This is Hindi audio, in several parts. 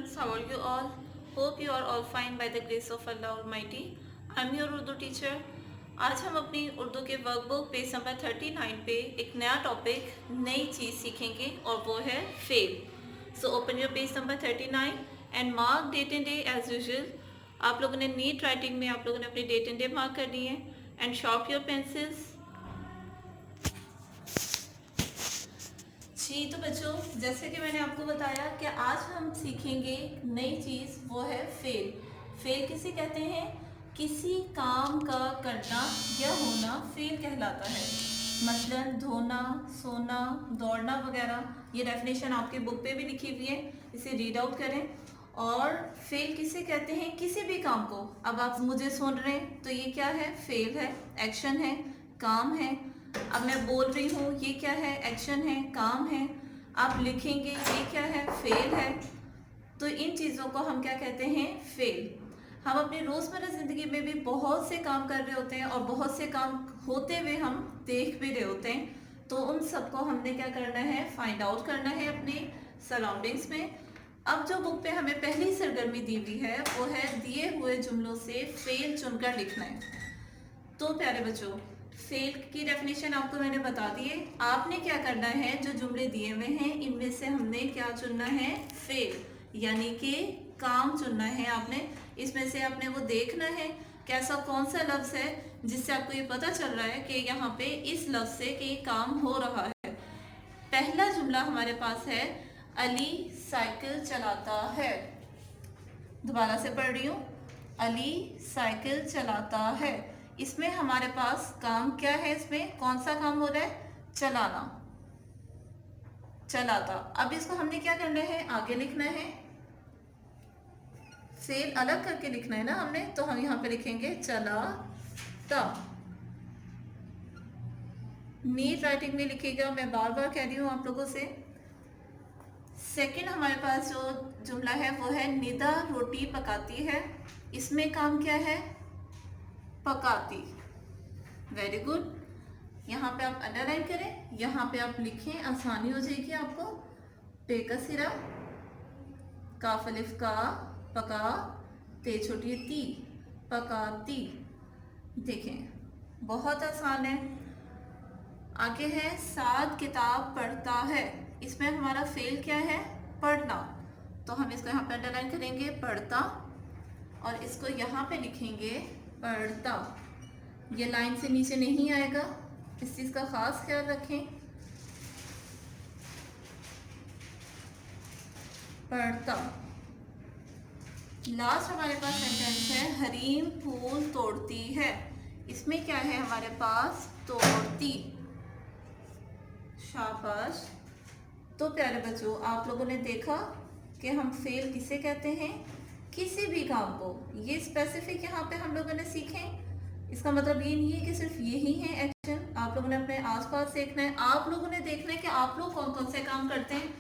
students, how are you all? Hope you are all fine by the grace of Allah Almighty. I am your Urdu teacher. आज हम अपनी उर्दू के वर्कबुक पेज नंबर 39 पे एक नया टॉपिक, नई चीज़ सीखेंगे और वो है fail. So open your page number 39 and mark date and day as usual. आप लोगों ने नीट राइटिंग में आप लोगों ने अपनी डेट एंड डे मार्क कर दी है एंड शॉर्प योर पेंसिल्स. जी तो बच्चों, जैसे कि मैंने आपको बताया कि आज हम सीखेंगे नई चीज़, वो है फेल. फेल किसे कहते हैं? किसी काम का करना या होना फेल कहलाता है. मसलन धोना, सोना, दौड़ना वगैरह. ये डेफिनेशन आपके बुक पे भी लिखी हुई है, इसे रीड आउट करें. और फेल किसे कहते हैं? किसी भी काम को. अब आप मुझे सुन रहे हैं तो ये क्या है? फेल है, एक्शन है, काम है. अब मैं बोल रही हूँ, ये क्या है? एक्शन है, काम है. आप लिखेंगे, ये क्या है? फेल है. तो इन चीज़ों को हम क्या कहते हैं? फेल. हम अपनी रोज़मर्रा ज़िंदगी में भी बहुत से काम कर रहे होते हैं और बहुत से काम होते हुए हम देख भी रहे होते हैं. तो उन सबको हमने क्या करना है? फाइंड आउट करना है अपने सराउंडिंग्स में. अब जो बुक पे हमें पहली सरगर्मी दी हुई है वो है दिए हुए जुमलों से फेल चुनकर लिखना है. तो प्यारे बच्चों, फेल की डेफिनेशन आपको मैंने बता दी है. आपने क्या करना है? जो जुमले दिए हुए हैं इनमें से हमने क्या चुनना है? फेल, यानी कि काम चुनना है आपने. इसमें से आपने वो देखना है कैसा कौन सा लफ्ज़ है जिससे आपको ये पता चल रहा है कि यहाँ पे इस लफ्ज़ से कि काम हो रहा है. पहला जुमला हमारे पास है अली साइकिल चलाता है. दोबारा से पढ़ रही हूँ, अली साइकिल चलाता है. इसमें हमारे पास काम क्या है? इसमें कौन सा काम हो रहा है? चलाना, चलाता. अब इसको हमने क्या करना है? आगे लिखना है. फेल अलग करके लिखना है ना हमने, तो हम यहाँ पे लिखेंगे चलाता. नीट राइटिंग में लिखिएगा, मैं बार बार कह रही हूँ आप लोगों से. सेकंड हमारे पास जो जुमला है वो है निदा रोटी पकाती है. इसमें काम क्या है? पकाती. Very good. यहाँ पे आप अंडरलाइन करें, यहाँ पे आप लिखें, आसानी हो जाएगी आपको. पे का सिरा, काफ अलिफ का, पका, ते छोटी ती, पकाती. देखें बहुत आसान है. आगे है साद किताब पढ़ता है. इसमें हमारा फेल क्या है? पढ़ना. तो हम इसको यहाँ पे अंडरलाइन करेंगे, पढ़ता, और इसको यहाँ पे लिखेंगे पढ़ता. ये लाइन से नीचे नहीं आएगा, इस चीज़ का खास ख्याल रखें. पढ़ता. लास्ट हमारे पास सेंटेंस है हरीम फूल तोड़ती है. इसमें क्या है हमारे पास? तोड़ती. शाबाश. तो प्यारे बच्चों, आप लोगों ने देखा कि हम फेल किसे कहते हैं? किसी भी काम को. ये स्पेसिफिक यहाँ पे हम लोगों ने सीखे. इसका मतलब ये नहीं है कि सिर्फ यही है एक्शन. आप लोगों ने अपने आसपास देखना है. आप लोगों ने देखना है कि आप लोग कौन कौन से काम करते हैं.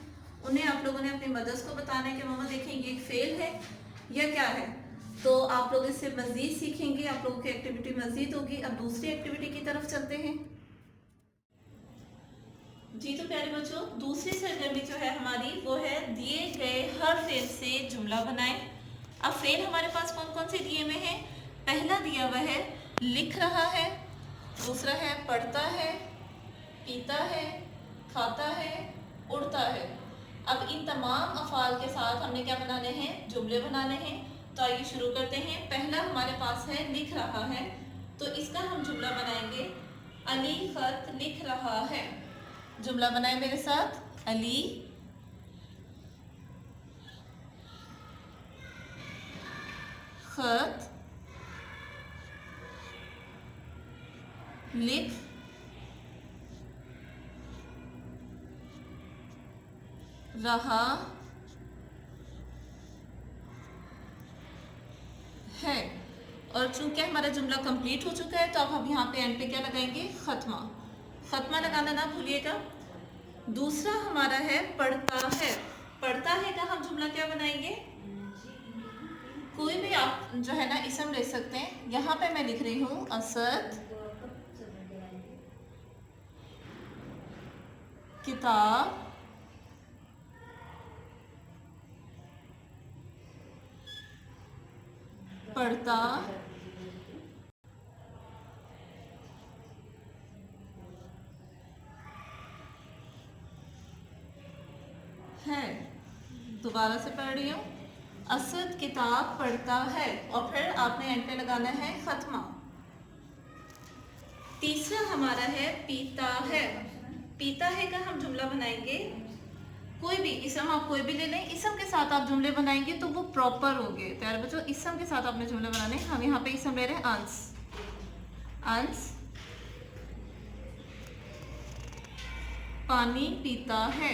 उन्हें आप लोगों ने अपनी मदर्स को बताना है कि मम्मा देखें ये एक फेल है या क्या है. तो आप लोग इससे मज़ीद सीखेंगे, आप लोगों की एक्टिविटी मज़ीद होगी. अब दूसरी एक्टिविटी की तरफ चलते हैं. जी तो प्यारे बच्चों, दूसरी सरगर्मी जो है हमारी वो है दिए गए हर फेल से जुमला बनाएं. अब फेल हमारे पास कौन कौन से दिए हुए हैं? पहला दिया हुआ है लिख रहा है. दूसरा है पढ़ता है, पीता है, खाता है, उड़ता है. अब इन तमाम अफ़ाल के साथ हमने क्या बनाने हैं? जुमले बनाने हैं. तो आइए शुरू करते हैं. पहला हमारे पास है लिख रहा है, तो इसका हम जुमला बनाएंगे अली खत लिख रहा है. जुमला बनाए मेरे साथ. अली खत लिख रहा है. और चूंकि हमारा जुमला कंप्लीट हो चुका है तो अब हम यहाँ पे एंड पे क्या लगाएंगे? खत्मा. खत्मा लगाना ना भूलिएगा. दूसरा हमारा है पढ़ता है. पढ़ता है का हम जुमला क्या बनाएंगे? कोई भी आप जो है ना इसम ले सकते हैं. यहाँ पे मैं लिख रही हूँ असद किताब पढ़ता है। दोबारा से पढ़ रही हूँ, असद किताब पढ़ता है, और फिर आपने एंड पे लगाना है खत्मा। तीसरा हमारा है पीता है। पीता है का हम जुमला बनाएंगे, कोई भी इसम आप कोई भी ले लें, इसम के साथ आप जुमले बनाएंगे तो वो प्रॉपर होंगे। प्यारे बच्चों, इसम के साथ आपने जुमले बनाने। हम यहाँ पे इसम ले रहे हैं अंस। अंस पानी पीता है।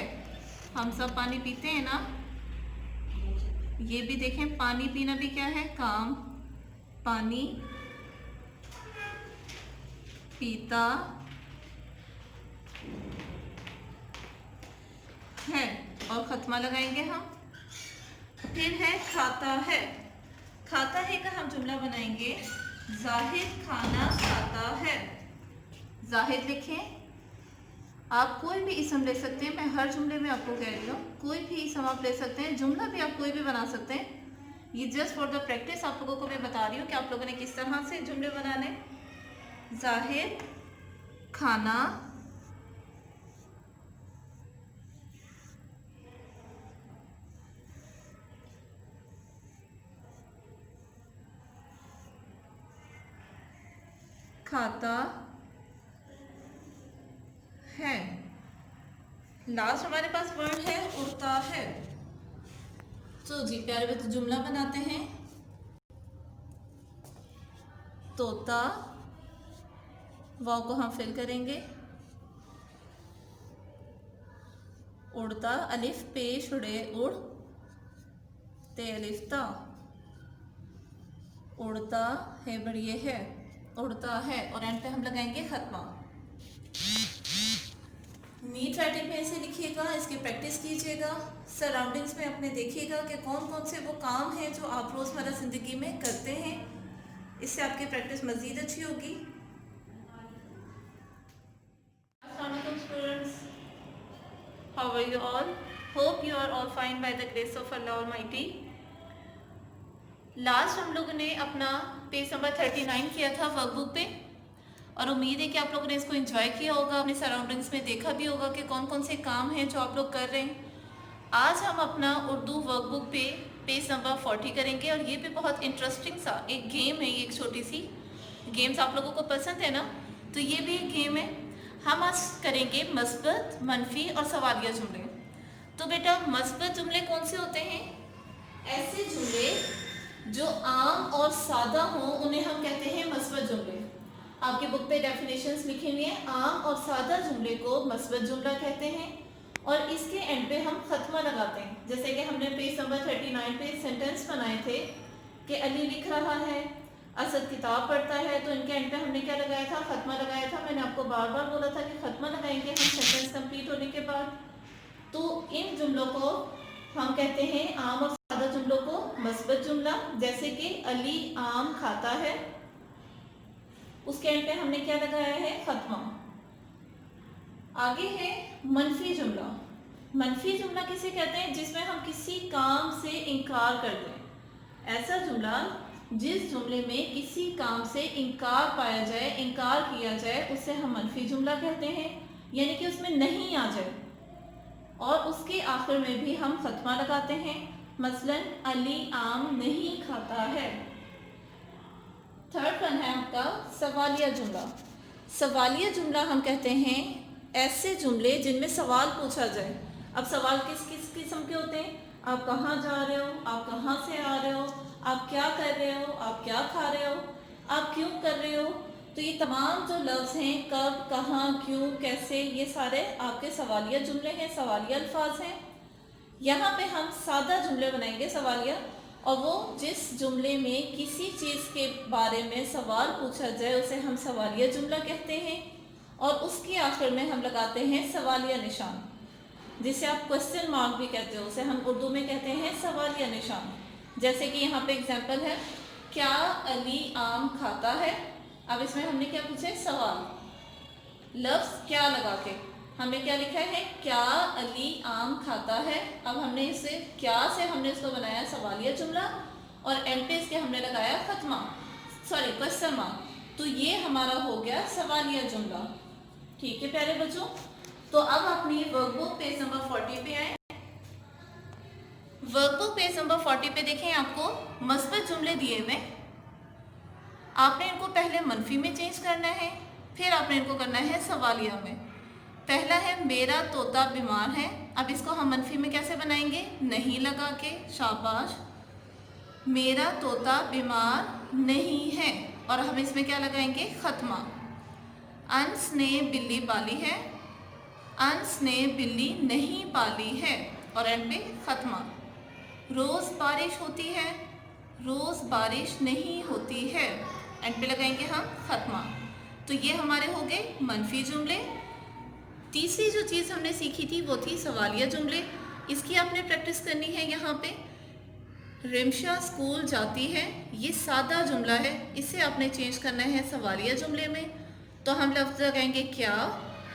हम सब पानी पीते हैं ना। ये भी देखें, पानी पीना भी क्या है, काम। पानी पीता है, और खत्मा लगाएंगे हम। फिर है खाता है। खाता है का हम जुमला बनाएंगे, जाहिद खाना खाता है। जाहिद लिखें। आप कोई भी इसम ले सकते हैं, मैं हर जुमले में आपको कह रही हूँ, कोई भी इसम आप ले सकते हैं, जुमला भी आप कोई भी बना सकते हैं। ये जस्ट फॉर द प्रैक्टिस आप लोगों को मैं बता रही हूँ कि आप लोगों ने किस तरह से जुमले बनाने। जाहिद खाना खाता है। लास्ट हमारे पास वर्ड है उड़ता है। तो जी प्यारे बच्चे, जुमला बनाते हैं। तोता, वाव को हम फिल करेंगे। उड़ता, अलिफ पेश उड़े उड़, ते अलिफ ता, उड़ता है बढ़िए है, उड़ता है, और एंड पे हम लगाएंगे खत्मा। नीट राइटिंग में ऐसे लिखिएगा, इसकी प्रैक्टिस कीजिएगा, सराउंडिंग्स में अपने देखिएगा कि कौन कौन से वो काम हैं जो आप रोज़मर्रा ज़िंदगी में करते हैं। इससे आपकी प्रैक्टिस मज़ीद अच्छी होगी। Assalamualaikum students, how are you all? Hope you are all fine by the grace of Allah Almighty. Last हम लोगों ने अपना पेज नंबर 39 किया था वर्कबुक पे, और उम्मीद है कि आप लोगों ने इसको एंजॉय किया होगा, अपने सराउंडिंग्स में देखा भी होगा कि कौन कौन से काम हैं जो आप लोग कर रहे हैं। आज हम अपना उर्दू वर्कबुक पे पेज नंबर 40 करेंगे, और ये भी बहुत इंटरेस्टिंग सा एक गेम है। ये एक छोटी सी गेम्स आप लोगों को पसंद है ना, तो ये भी एक गेम है। हम आज करेंगे मस्बत, मनफी और सवालिया जुमले। तो बेटा, मस्बत जुमले कौन से होते हैं? ऐसे जुमले जो आम और सादा हों उन्हें हम कहते हैं मस्बत जुमले। आपके बुक पे डेफिनेशंस लिखे हुए हैं। आम और सादा जुमले को मस्बत जुमला कहते हैं, और इसके एंड पे हम खत्मा लगाते हैं। जैसे कि हमने पेज नंबर 39 पे सेंटेंस बनाए थे कि अली लिख रहा है, असद किताब पढ़ता है, तो इनके एंड पे हमने क्या लगाया था? खत्मा लगाया था। मैंने आपको बार बार बोला था कि खत्मा लगाएंगे हम सेंटेंस कंप्लीट होने के बाद। तो इन जुमलों को हम कहते हैं, आम और सादा जुमलों को मस्बत जुमला। जैसे कि अली आम खाता है, उसके एंड पे हमने क्या लगाया है? खत्मा। आगे है मनफी जुमला। मनफी जुमला किसे कहते हैं? जिसमें हम किसी काम से इनकार कर दें। ऐसा जुमला जिस जुमले में किसी काम से इनकार पाया जाए, इनकार किया जाए, उसे हम मनफी जुमला कहते हैं, यानी कि उसमें नहीं आ जाए, और उसके आखिर में भी हम खत्मा लगाते हैं। मसलन अली आम नहीं खाता है। थर्ड वन है आपका सवालिया जुमला। सवालिया जुमला हम कहते हैं ऐसे जुमले जिनमें सवाल पूछा जाए। अब सवाल किस किस किस्म के होते हैं? आप कहाँ जा रहे हो, आप कहाँ से आ रहे हो, आप क्या कर रहे हो, आप क्या खा रहे हो, आप क्यों कर रहे हो। तो ये तमाम जो लफ्ज़ हैं, कब, कहाँ, क्यों, कैसे, ये सारे आपके सवालिया जुमले हैं, सवालिया अल्फाज हैं। यहाँ पे हम सादा जुमले बनाएंगे सवालिया, और वो जिस जुमले में किसी चीज़ के बारे में सवाल पूछा जाए उसे हम सवालिया जुमला कहते हैं, और उसके आखिर में हम लगाते हैं सवालिया निशान, जिसे आप क्वेश्चन मार्क भी कहते हो, उसे हम उर्दू में कहते हैं सवालिया निशान। जैसे कि यहाँ पे एग्जांपल है, क्या अली आम खाता है। अब इसमें हमने क्या पूछा है? सवाल। लफ्ज़ क्या लगा के हमने क्या लिखा है? क्या अली आम खाता है। अब हमने इसे क्या से हमने इसको बनाया सवालिया जुमला, और एंड पे इसके हमने लगाया खत्मा, सॉरी क्वेश्चन मार्क। तो ये हमारा हो गया सवालिया जुमला। ठीक है प्यारे बच्चों, तो अब अपनी वर्कबुक पेज नंबर 40 पे आए। वर्कबुक पेज नंबर 40 पे देखें, आपको मस्बत जुमले दिए हुए, आपने इनको पहले मनफी में चेंज करना है, फिर आपने इनको करना है सवालिया में। पहला है मेरा तोता बीमार है। अब इसको हम मनफी में कैसे बनाएंगे, नहीं लगा के, शाबाश। मेरा तोता बीमार नहीं है, और हम इसमें क्या लगाएंगे, खत्मा। अंस ने बिल्ली पाली है, अंस ने बिल्ली नहीं पाली है, और एंड पे खत्मा। रोज बारिश होती है, रोज बारिश नहीं होती है, एंड पे लगाएंगे हम खत्मा। तो ये हमारे हो गए मनफी जुमले। तीसरी जो चीज़ हमने सीखी थी वो थी सवालिया जुमले। इसकी आपने प्रैक्टिस करनी है। यहाँ पे रिमशा स्कूल जाती है, ये सादा जुमला है, इसे आपने चेंज करना है सवालिया जुमले में। तो हम लफ्ज़ लगाएंगे क्या,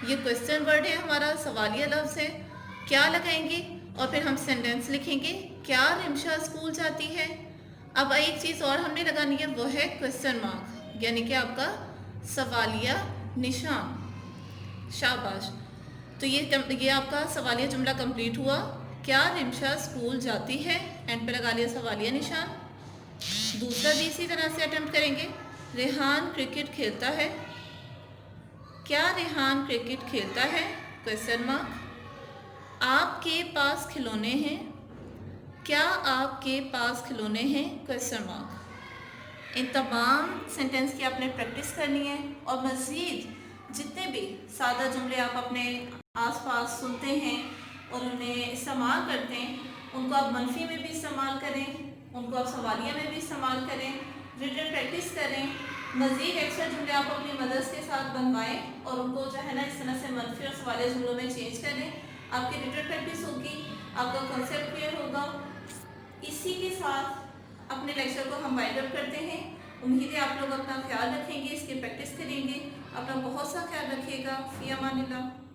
ये क्वेश्चन वर्ड है हमारा, सवालिया लफ्ज़ है, क्या लगाएंगे और फिर हम सेंटेंस लिखेंगे, क्या रिमशा स्कूल जाती है। अब एक चीज़ और हमने लगानी है, वो है क्वेश्चन मार्क, यानी कि आपका सवालिया निशान। शाबाश। तो ये आपका सवालिया जुमला कंप्लीट हुआ। क्या रिमशा स्कूल जाती है, एंड पे लगा लिया सवालिया निशान। दूसरा भी इसी तरह से अटेम्प्ट करेंगे। रेहान क्रिकेट खेलता है, क्या रेहान क्रिकेट खेलता है, क्वेश्चन मार्क। आपके पास खिलौने हैं, क्या आपके पास खिलौने हैं, क्वेश्चन मार्क। इन तमाम सेंटेंस की आपने प्रैक्टिस करनी है, और मज़ीद जितने भी सादा जुमले आप अपने आसपास सुनते हैं और उन्हें इस्तेमाल करते हैं, उनको आप मनफी में भी इस्तेमाल करें, उनको आप सवालिया में भी इस्तेमाल करें, रिटन प्रैक्टिस करें। मज़ीद एक्स्ट्रा जुमले आप अपनी मदद के साथ बनवाएं और उनको जो है ना इस तरह से मनफी और सवालिया जुमलों में चेंज करें। आपकी रिटन प्रैक्टिस होगी, आपका कॉन्सेप्ट क्लियर होगा। इसी के साथ अपने लेक्चर को हम वाइंड अप करते हैं। उम्मीद है आप लोग अपना ख्याल रखेंगे, इसकी प्रैक्टिस करेंगे। अपना बहुत सा ख्याल रखिएगा। फ़ी अमानिल्लाह।